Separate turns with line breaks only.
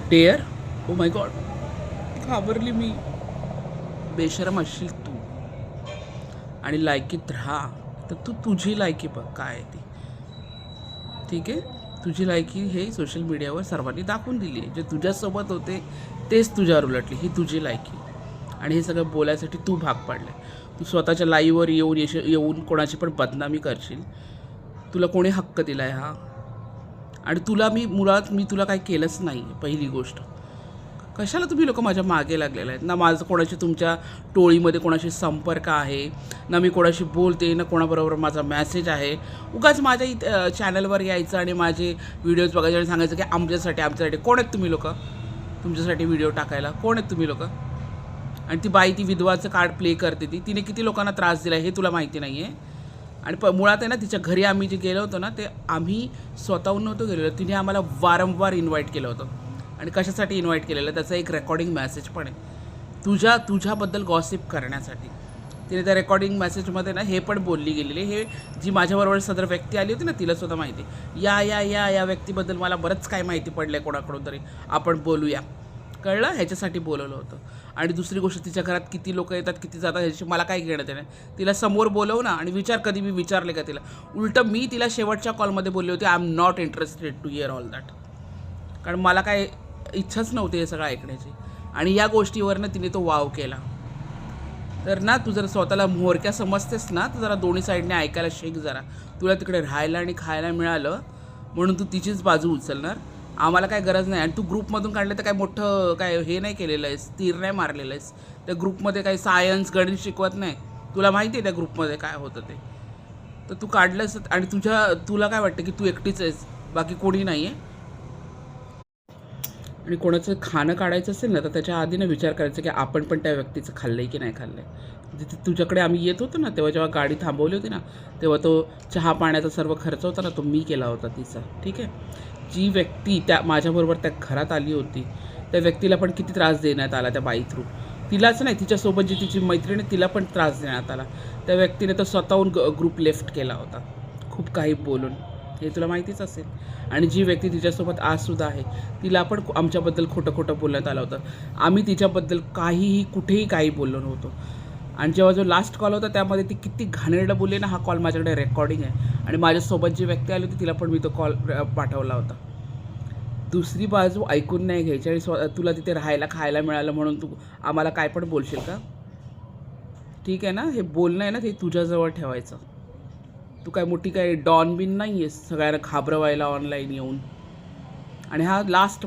Dare, oh my God, घाबरली मी. बेशरम असशील तू आणि लायकीत राहा तर तू तुझी लायकी बघ काय आहे ती. ठीक आहे, तुझी लायकी हे सोशल मीडियावर सर्वांनी दाखवून दिली आहे. जे तुझ्यासोबत होते तेच तुझ्यावर उलटले, ही तुझी लायकी. आणि हे सगळं बोलायसाठी तू भाग पाडलं आहे. तू स्वतःच्या लाईव्हवर येऊन कोणाची पण बदनामी करशील. तुला कोणी हक्क दिला आहे हा? आणि तुला मी तुला काही केलंच नाही आहे. पहिली गोष्ट, कशाला तुम्ही लोक माझ्या मागे लागलेले आहेत ना? माझं कोणाशी तुमच्या टोळीमध्ये कोणाशी संपर्क आहे ना? मी कोणाशी बोलते ना? कोणाबरोबर माझा मेसेज आहे? उगाच माझ्या चॅनलवर यायचं आणि माझे व्हिडिओज बघायचे आणि सांगायचं की आमच्यासाठी कोण आहेत तुम्ही लोक? तुमच्यासाठी व्हिडिओ टाकायला कोण आहेत तुम्ही लोक? आणि ती बाई, ती विधवाचं कार्ड प्ले करते, तिने किती लोकांना त्रास दिला हे तुला माहिती नाही आहे. आणि मुळात आहे ना, तिच्या घरी आम्ही जे गेलो होतो ना, ते आम्ही स्वतःहून नव्हतो गेलेलो. तिने आम्हाला वारंवार इन्व्हाइट केलं होतं. आणि कशासाठी इन्व्हाइट केलेलं त्याचा एक रेकॉर्डिंग मेसेज पण आहे, तुझ्याबद्दल गॉसिप करण्यासाठी. तिने त्या रेकॉर्डिंग मेसेजमध्ये ना हे पण बोलली गेलेली. हे जी माझ्याबरोबर सदर व्यक्ती आली होती ना, तिला सुद्धा माहिती. या व्यक्तीबद्दल मला बरंच काय माहिती पडलं आहे कोणाकडून तरी, आपण बोलूया. कळलं? ह्याच्यासाठी बोलवलं होतं. आणि दुसरी गोष्ट, तिच्या घरात किती लोक येतात किती जातात ह्याची मला काय घेणं देणं. तिला समोर बोलव ना आणि विचार. कधी मी विचारले का तिला? उलटं मी तिला शेवटच्या कॉलमध्ये बोलली होती, I am not interested to hear all that. कारण मला काय इच्छाच नव्हती हे सगळं ऐकण्याची. आणि या गोष्टीवरनं तिने तो वाव केला. तर ना, तू जर स्वतःला म्होरक्या समजतेस ना, तर जरा दोन्ही साईडने ऐकायला शिक जरा. तुला तिकडे राहायला आणि खायला मिळालं म्हणून तू तिचीच बाजू उचलणार. आम्हाला काय गरज नाही. आणि तू ग्रुपमधून काढलं तर काय मोठं काय हे नाही केलेलं आहेस, तीर नाही मारलेलं आहेस. त्या ग्रुपमध्ये काही सायन्स गणित शिकवत नाही. तुला माहिती आहे त्या ग्रुपमध्ये काय होतं ते. तर तू काढलंस आणि तुला काय वाटतं की तू एकटीच आहेस, बाकी कोणी नाही आहे. आणि कोणाचं खाणं काढायचं असेल ना, तर त्याच्या आधी ना विचार करायचा की आपण पण त्या व्यक्तीचं खाल्लं आहे की नाही खाल्लं आहे. जिथे तुझ्याकडे आम्ही येत होतो ना, तेव्हा जेव्हा गाडी थांबवली होती ना, तेव्हा तो चहा पाण्याचा सर्व खर्च होता ना, तो मी केला होता तिचा. ठीक आहे. जी व्यक्ती माझ्याबरोबर त्या घरात आली होती, त्या व्यक्तीला पण किती त्रास देण्यात आला त्या बाई थ्रू. तिलाच नाही, तिच्यासोबत जी तिची मैत्रीण आहे तिला पण त्रास देण्यात आला. त्या व्यक्तीने तर स्वतःहून ग्रुप लेफ्ट केला होता, खूप काही बोलून. हे तुला माहितीच असेल. आणि जी व्यक्ती तिच्यासोबत आजसुद्धा आहे, तिला पण आमच्याबद्दल खोटं खोटं बोलण्यात आलं होतं. आम्ही तिच्याबद्दल काहीही कुठेही काही बोललो नव्हतो. आणि जेव्हा जो लास्ट कॉल होता त्यामध्ये ती किती घाणेरडं बोलली ना, हा कॉल माझ्याकडे रेकॉर्डिंग आहे. आणि माझ्यासोबत जी व्यक्ती आली होती तिला पण मी तो कॉल पाठवला होता. दुसरी बाजू ऐकून नाही घ्यायची. आणि तुला तिथे राहायला खायला मिळालं म्हणून तू आम्हाला काय पण बोलशील का? ठीक आहे ना, हे बोलणं आहे ना, ते तुझ्याजवळ ठेवायचं. तू काय मोठी काय डॉन बिन नाही आहेस सगळ्यांना घाबरवायला ऑनलाईन येऊन. आणि हा लास्ट